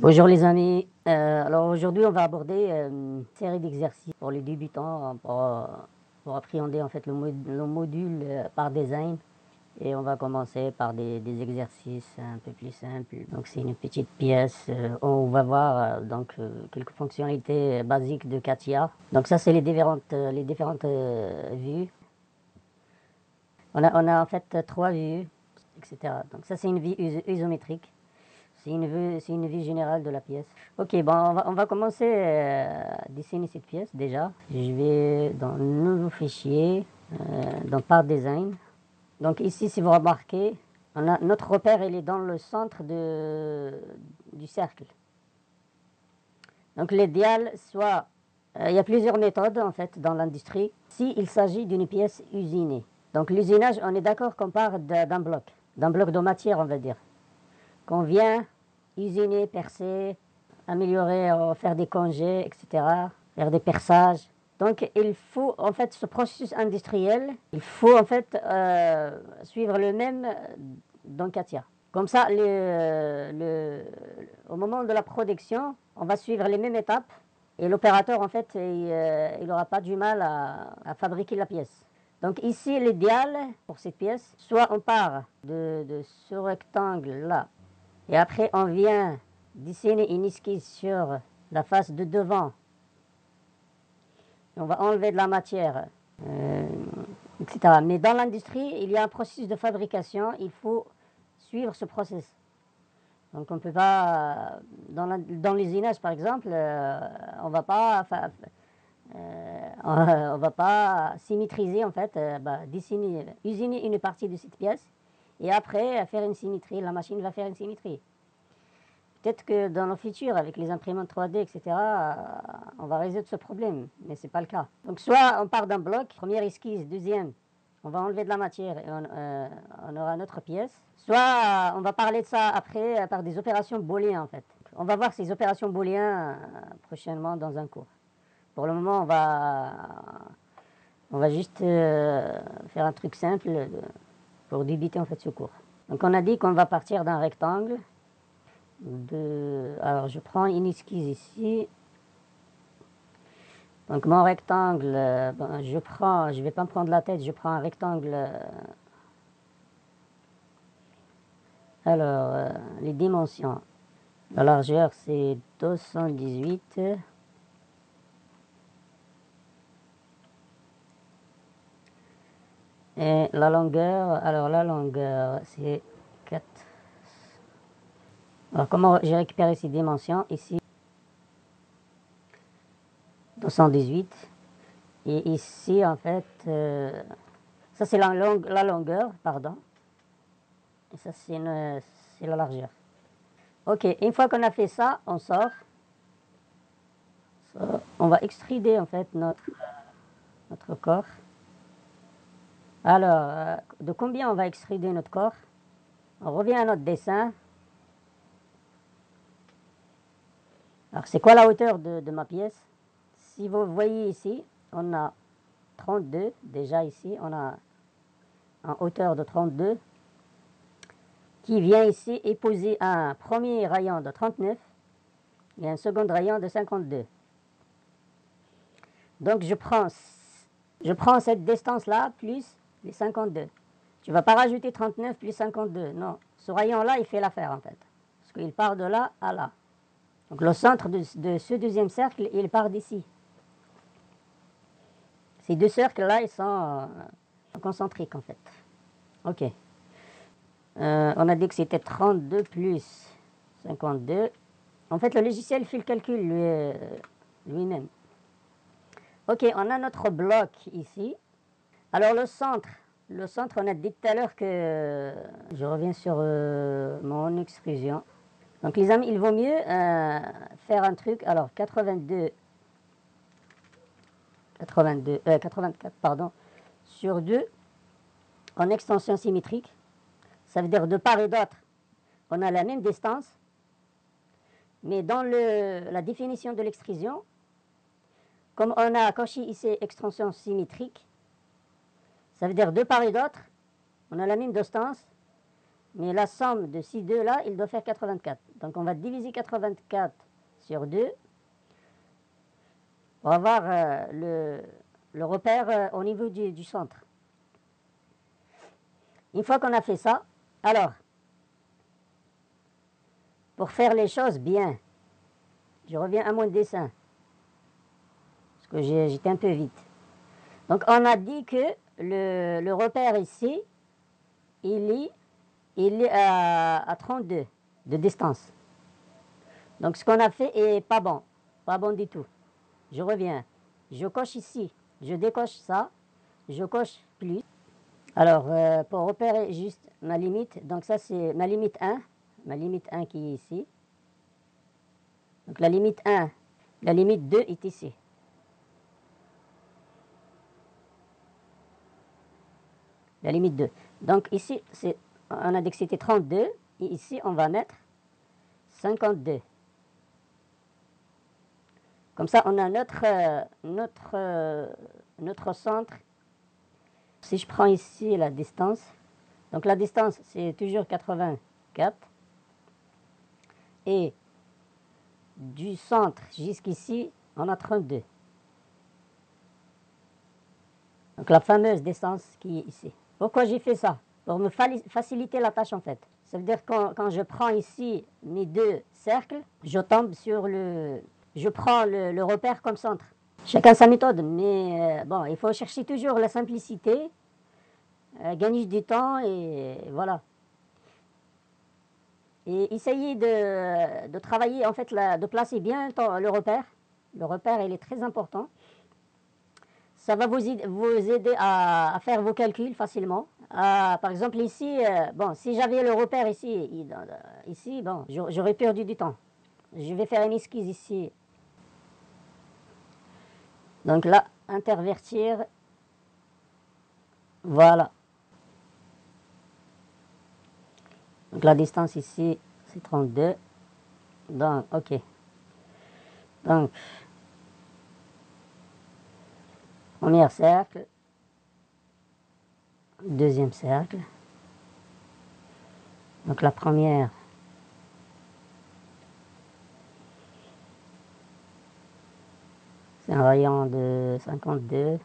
Bonjour les amis, alors aujourd'hui on va aborder une série d'exercices pour les débutants pour appréhender en fait le module par design, et on va commencer par des exercices un peu plus simples. Donc c'est une petite pièce, on va voir quelques fonctionnalités basiques de CATIA. Donc ça c'est les différentes vues. On a en fait trois vues, etc. Donc ça c'est une vue isométrique. C'est une vue générale de la pièce. Ok, bon, on va commencer à dessiner cette pièce déjà. Je vais dans Nouveau fichier, dans Part Design. Donc ici, si vous remarquez, notre repère, il est dans le centre du cercle. Donc l'idéal, il y a plusieurs méthodes en fait dans l'industrie. S'il s'agit d'une pièce usinée. Donc l'usinage, on est d'accord qu'on part d'un bloc de matière, on va dire, qu'on vient usiner, percer, améliorer, faire des congés, etc., faire des perçages. Donc il faut en fait ce processus industriel, il faut en fait suivre le même dans CATIA. Comme ça, au moment de la production, on va suivre les mêmes étapes et l'opérateur en fait il n'aura pas du mal à fabriquer la pièce. Donc ici l'idéal pour cette pièce, soit on part de ce rectangle là, et après, on vient dessiner une esquisse sur la face de devant. On va enlever de la matière, etc. Mais dans l'industrie, il y a un processus de fabrication. Il faut suivre ce processus. Donc on ne peut pas, dans l'usinage par exemple, on va pas, on va pas symétriser en fait, usiner une partie de cette pièce et après faire une symétrie. La machine va faire une symétrie. Peut-être que dans le futur, avec les imprimantes 3D, etc., on va résoudre ce problème, mais ce n'est pas le cas. Donc soit on part d'un bloc, première esquisse, deuxième, on va enlever de la matière et on aura notre pièce. Soit on va parler de ça après par des opérations booléennes en fait. On va voir ces opérations booléennes prochainement dans un cours. Pour le moment, on va juste faire un truc simple pour débuter en fait ce cours. Donc on a dit qu'on va partir d'un rectangle. Alors je prends une esquisse ici. Donc mon rectangle, je vais pas me prendre la tête, je prends un rectangle. Les dimensions. La largeur c'est 218. Et la longueur c'est 4. Alors comment j'ai récupéré ces dimensions ici? 218. Et ici en fait, ça c'est la longueur, pardon. Et ça c'est la largeur. Ok, une fois qu'on a fait ça, on sort. On va extruder en fait notre corps. Alors, de combien on va extruder notre corps? On revient à notre dessin. Alors, c'est quoi la hauteur de ma pièce? Si vous voyez ici, on a 32. Déjà ici, on a en hauteur de 32 qui vient ici épouser un premier rayon de 39 et un second rayon de 52. Donc, je prends cette distance-là plus les 52. Tu ne vas pas rajouter 39 plus 52. Non, ce rayon-là, il fait l'affaire en fait. Parce qu'il part de là à là. Donc le centre de ce deuxième cercle, il part d'ici. Ces deux cercles-là, ils sont concentriques en fait. Ok. On a dit que c'était 32 plus 52. En fait, le logiciel fait le calcul lui-même. Ok, on a notre bloc ici. Alors le centre, on a dit tout à l'heure que... Je reviens sur mon extrusion. Donc les amis, il vaut mieux faire un truc. Alors 84 pardon, sur 2 en extension symétrique. Ça veut dire de part et d'autre, on a la même distance. Mais dans la définition de l'extrusion, comme on a coché ici extension symétrique, ça veut dire de part et d'autre, on a la même distance, mais la somme de ces deux-là, il doit faire 84. Donc on va diviser 84 sur 2 pour avoir le repère au niveau du centre. Une fois qu'on a fait ça, alors, pour faire les choses bien, je reviens à mon dessin, parce que j'étais un peu vite. Donc on a dit que le repère ici, il est à 32 de distance. Donc ce qu'on a fait est pas bon du tout. Je reviens, je coche ici, je décoche ça, je coche plus. Alors pour repérer juste ma limite, donc ça c'est ma limite 1 qui est ici. Donc la limite 1, la limite 2 est ici. La limite 2. Donc ici, on a dit que c'était 32, et ici on va mettre 52. Comme ça, on a notre centre. Si je prends ici la distance, donc la distance c'est toujours 84, et du centre jusqu'ici, on a 32. Donc la fameuse distance qui est ici. Pourquoi j'ai fait ça? Pour me faciliter la tâche en fait. Ça veut dire que quand je prends ici mes deux cercles, je tombe sur je prends le repère comme centre. Chacun sa méthode, mais bon, il faut chercher toujours la simplicité, gagner du temps et voilà. Et essayer de travailler, en fait, de placer bien le repère. Le repère, il est très important. Ça va vous aider à faire vos calculs facilement. Par exemple, ici, bon, si j'avais le repère ici, bon, j'aurais perdu du temps. Je vais faire une esquisse ici. Donc là, intervertir. Voilà. Donc la distance ici, c'est 32. Donc, ok. Donc, premier cercle. Deuxième cercle. Donc la première, c'est un rayon de 52.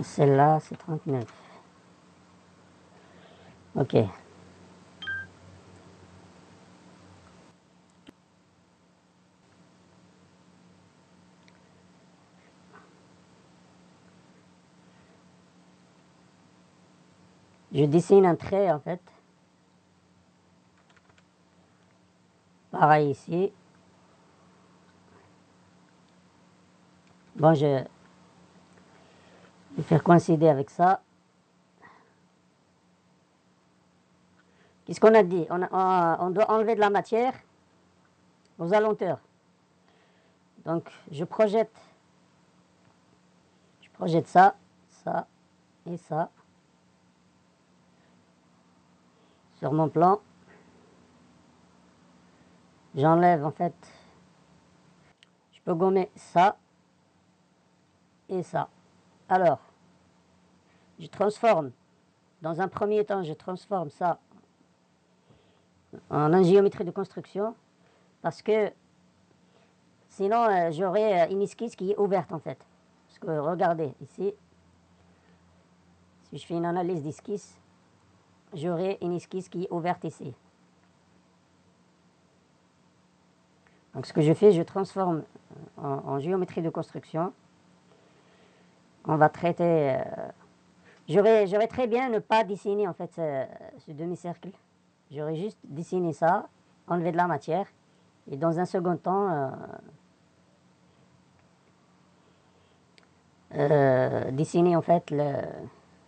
Celle-là, c'est 39. Ok. Je dessine un trait, en fait. Pareil ici. Bon, je vais faire coïncider avec ça. Qu'est-ce qu'on a dit? On doit enlever de la matière aux alentours. Donc, je projette ça, ça et ça sur mon plan. J'enlève, en fait, je peux gommer ça et ça. Alors, je transforme, dans un premier temps, je transforme ça en géométrie de construction, parce que sinon j'aurais une esquisse qui est ouverte en fait. Parce que regardez ici, si je fais une analyse d'esquisse, j'aurai une esquisse qui est ouverte ici. Donc ce que je fais, je transforme en géométrie de construction. On va traiter... j'aurais très bien ne pas dessiner en fait ce demi-cercle. J'aurais juste dessiné ça, enlever de la matière, et dans un second temps, dessiner en fait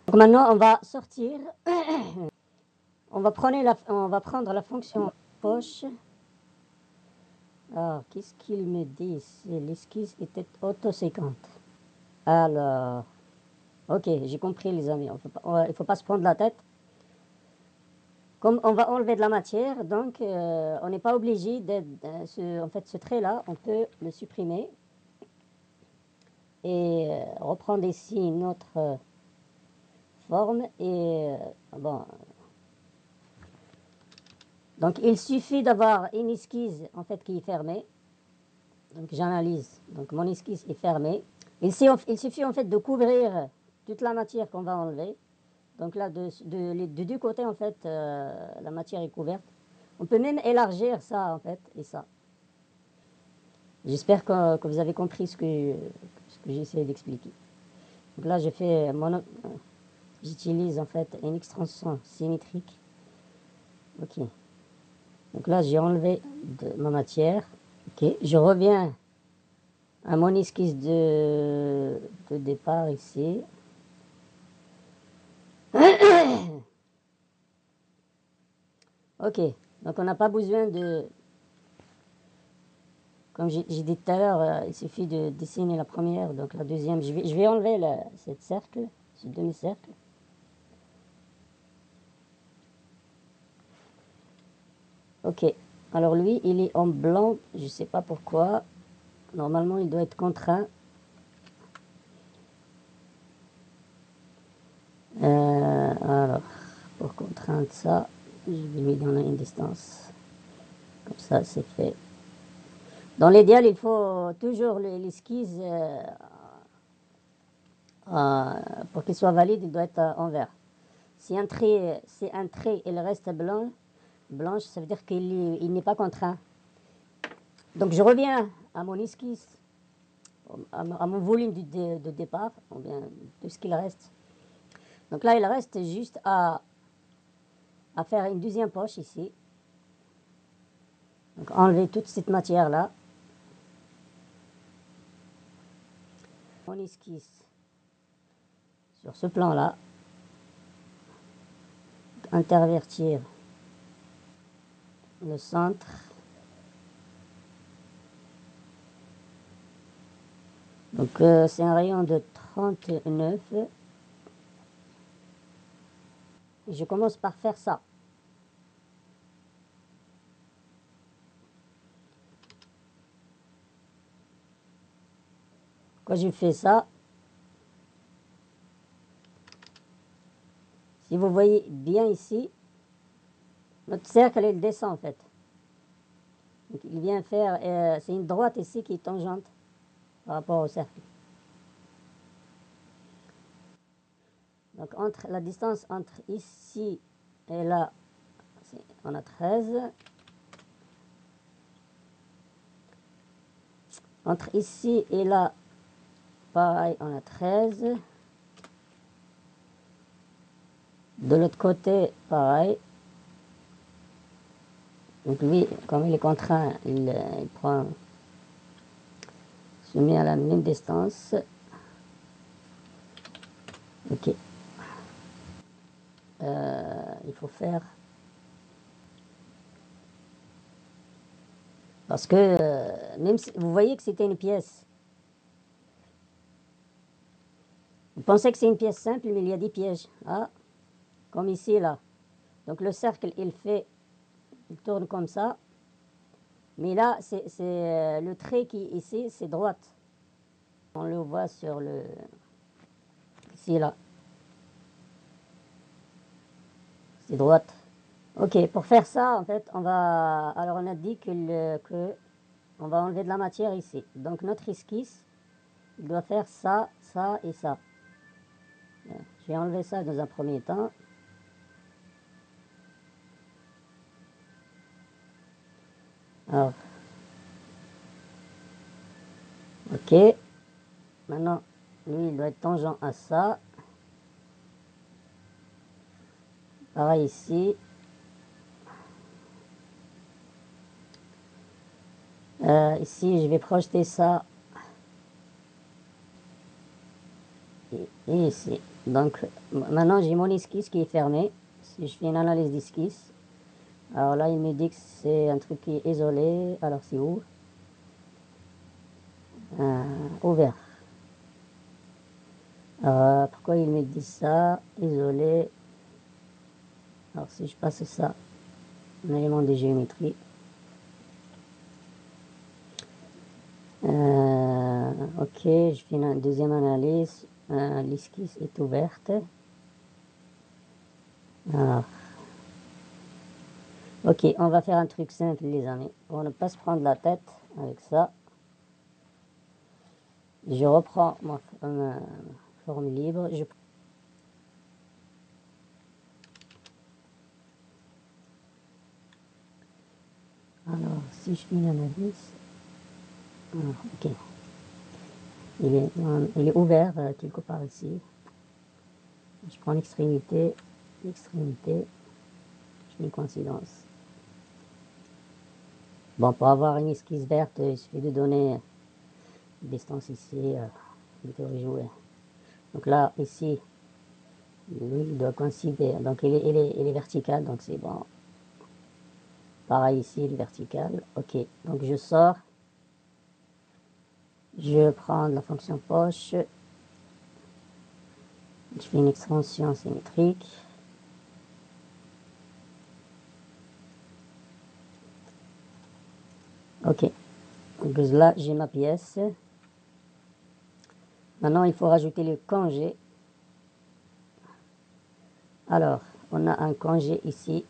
Donc maintenant, on va sortir. On va prendre la fonction poche. Alors, qu'est-ce qu'il me dit? L'esquisse était autoséquente. Alors, ok, j'ai compris les amis. Il ne faut pas se prendre la tête. Comme on va enlever de la matière, donc on n'est pas obligé en fait, ce trait-là, on peut le supprimer. Et reprendre ici notre forme et bon. Donc il suffit d'avoir une esquisse en fait qui est fermée. Donc j'analyse. Donc mon esquisse est fermée. Il suffit en fait de couvrir toute la matière qu'on va enlever. Donc là, de deux côtés, en fait, la matière est couverte. On peut même élargir ça, en fait, et ça. J'espère que vous avez compris ce que j'essaie d'expliquer. Donc là, j'utilise en fait une extension symétrique. Ok. Donc là, j'ai enlevé ma matière. Ok. Je reviens à mon esquisse de départ ici. Ok. Donc on n'a pas besoin de... Comme j'ai dit tout à l'heure, il suffit de dessiner la première, donc la deuxième. Je vais enlever cette cercle, ce demi-cercle. Ok, alors lui, il est en blanc, je ne sais pas pourquoi. Normalement, il doit être contraint. Alors, pour contraindre ça, je vais lui donner une distance. Comme ça, c'est fait. Dans l'idéal, il faut toujours l'esquisse, pour qu'il soit valide, il doit être en vert. Si un trait, il reste blanche, ça veut dire qu'il n'est pas contraint. Donc je reviens à mon esquisse, à mon volume de départ, ou bien tout ce qu'il reste. Donc là, il reste juste à faire une deuxième poche ici. Donc enlever toute cette matière-là. Mon esquisse sur ce plan-là. Intervertir le centre. Donc c'est un rayon de 39. Et je commence par faire ça. Quand je fais ça, si vous voyez bien ici, notre cercle, il descend en fait. Donc il vient faire, c'est une droite ici qui est tangente par rapport au cercle. Donc la distance entre ici et là, on a 13. Entre ici et là, pareil, on a 13. De l'autre côté, pareil. Donc lui, comme il est contraint, il se met à la même distance. Ok. Il faut faire... Parce que même si vous voyez que c'était une pièce. Vous pensez que c'est une pièce simple, mais il y a des pièges. Ah, comme ici, là. Donc le cercle, il tourne comme ça. Mais là, c'est le trait qui est ici, c'est droite. On le voit sur le... Ici, là. C'est droite. Ok, pour faire ça, en fait, on va... Alors, on a dit on va enlever de la matière ici. Donc, notre esquisse, il doit faire ça, ça et ça. Je vais enlever ça dans un premier temps. Alors, ok. Maintenant, lui, il doit être tangent à ça. Pareil ici. Ici, je vais projeter ça. Et ici. Donc, maintenant, j'ai mon esquisse qui est fermée. Si je fais une analyse d'esquisse, alors là, il me dit que c'est un truc qui est isolé. Alors, c'est où? Ouvert. Alors, pourquoi il me dit ça? Isolé. Alors, si je passe ça, un élément de géométrie. Ok, je fais une deuxième analyse. L'esquisse est ouverte. Alors, ok, on va faire un truc simple, les amis. Pour ne pas se prendre la tête avec ça, je reprends ma forme libre. Alors, si je fais une analyse, ok, il est ouvert quelque part ici. Je prends l'extrémité, je fais une coïncidence. Bon, pour avoir une esquisse verte, il suffit de donner une distance ici, de théorie jouée. Donc là, ici, lui, il doit coïncider. Donc il est vertical, donc c'est bon. Pareil ici, il est vertical. Ok, donc je sors. Je prends la fonction poche. Je fais une extension symétrique. Ok, donc là, j'ai ma pièce. Maintenant, il faut rajouter le congé. Alors, on a un congé ici,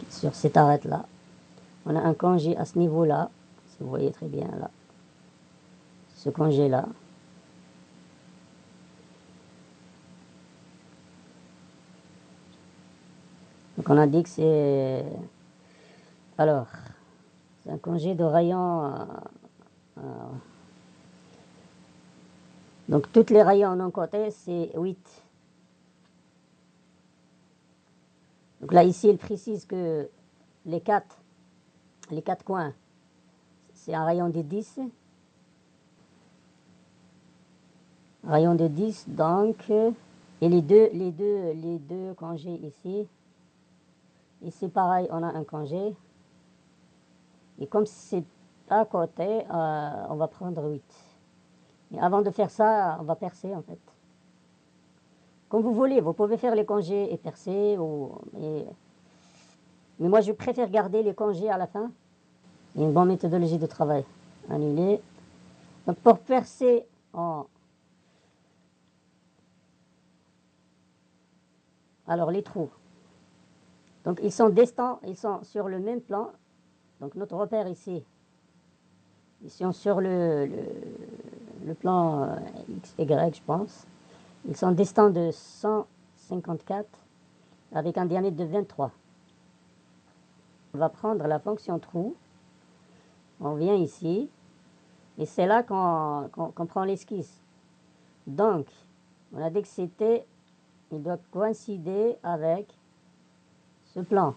sur cette arête-là. On a un congé à ce niveau-là, si vous voyez très bien là. Ce congé-là. Donc on a dit que c'est... Alors, c'est un congé de rayon... donc toutes les rayons d'un côté, c'est 8. Donc là, ici, il précise que les quatre coins, c'est un rayon de 10. Rayon de 10, donc... Et les deux congés ici. Ici, pareil, on a un congé. Et comme c'est à côté, on va prendre 8. Mais avant de faire ça, on va percer en fait. Comme vous voulez, vous pouvez faire les congés et percer. Mais moi, je préfère garder les congés à la fin. C'est une bonne méthodologie de travail. Annuler. Donc pour percer Alors les trous. Donc ils sont distants, ils sont sur le même plan. Donc notre repère ici, ils sont sur le plan X, Y, je pense. Ils sont distants de 154 avec un diamètre de 23. On va prendre la fonction trou. On vient ici. Et c'est là qu'on prend l'esquisse. Donc, on a dit que c'était... Il doit coïncider avec ce plan.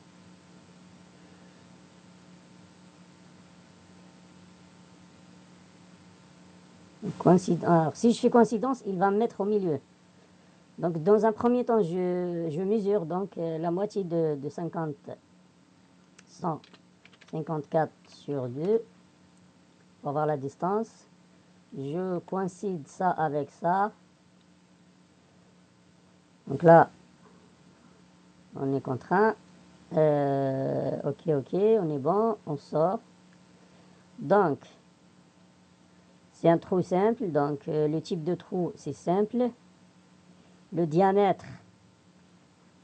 Alors, si je fais coïncidence, il va me mettre au milieu. Donc, dans un premier temps, je mesure donc la moitié de 154 sur 2 pour avoir la distance. Je coïncide ça avec ça. Donc là, on est contraint. Ok, on est bon, on sort. Donc, c'est un trou simple, donc le type de trou, c'est simple. Le diamètre,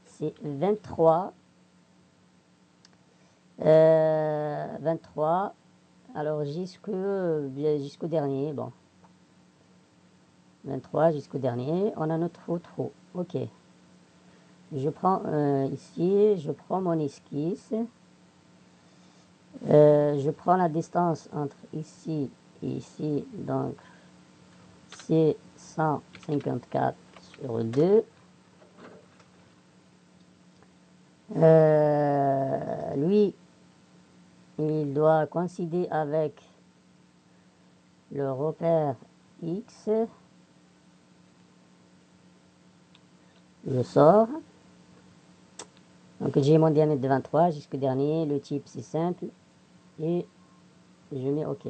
c'est 23. 23. Alors, jusqu'au dernier, bon. 23 jusqu'au dernier. On a notre trou. Ok. Je prends ici, je prends mon esquisse. Je prends la distance entre ici et ici, donc c'est 154 sur 2. Lui, il doit coïncider avec le repère X. Je sors. Donc j'ai mon diamètre de 23 jusqu'au dernier. Le type c'est simple. Et je mets OK.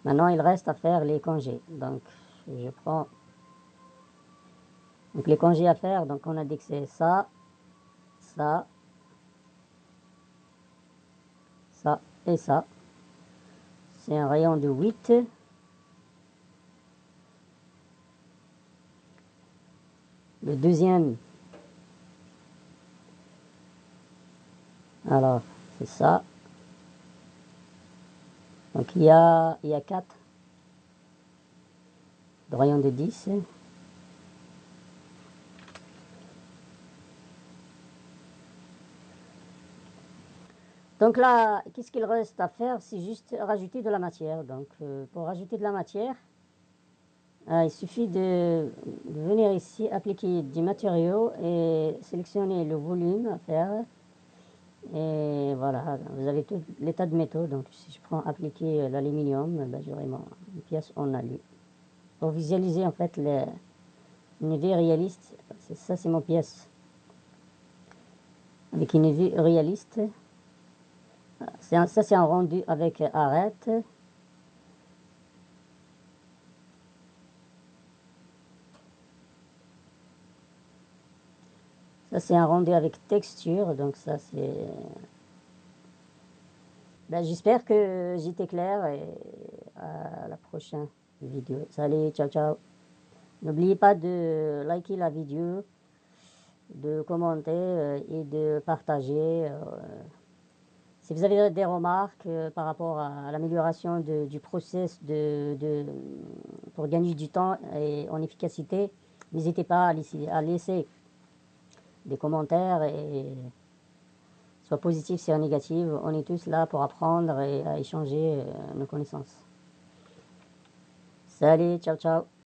Maintenant il reste à faire les congés. Donc je prends... Donc les congés à faire, donc on a dit que c'est ça, ça, ça et ça. C'est un rayon de 8. Le deuxième, alors c'est ça. Donc il y a 4 de rayon de 10. Donc là, qu'est-ce qu'il reste à faire? C'est juste rajouter de la matière. Donc pour rajouter de la matière, il suffit de venir ici, appliquer du matériau et sélectionner le volume à faire. Et voilà, vous avez tout l'état de métaux. Donc si je prends appliquer l'aluminium, ben, j'aurai une pièce en alu. Pour visualiser en fait une vue réaliste, ça c'est mon pièce. Avec une vue réaliste, ça c'est un rendu avec arête. Ça c'est un rendu avec texture, donc ça c'est... Ben, j'espère que j'étais clair et à la prochaine vidéo. Salut, ciao ciao. N'oubliez pas de liker la vidéo, de commenter et de partager. Si vous avez des remarques par rapport à l'amélioration du process pour gagner du temps et en efficacité, n'hésitez pas à laisser des commentaires, et soit positifs, soit négatifs. On est tous là pour apprendre et à échanger nos connaissances. Salut, ciao ciao.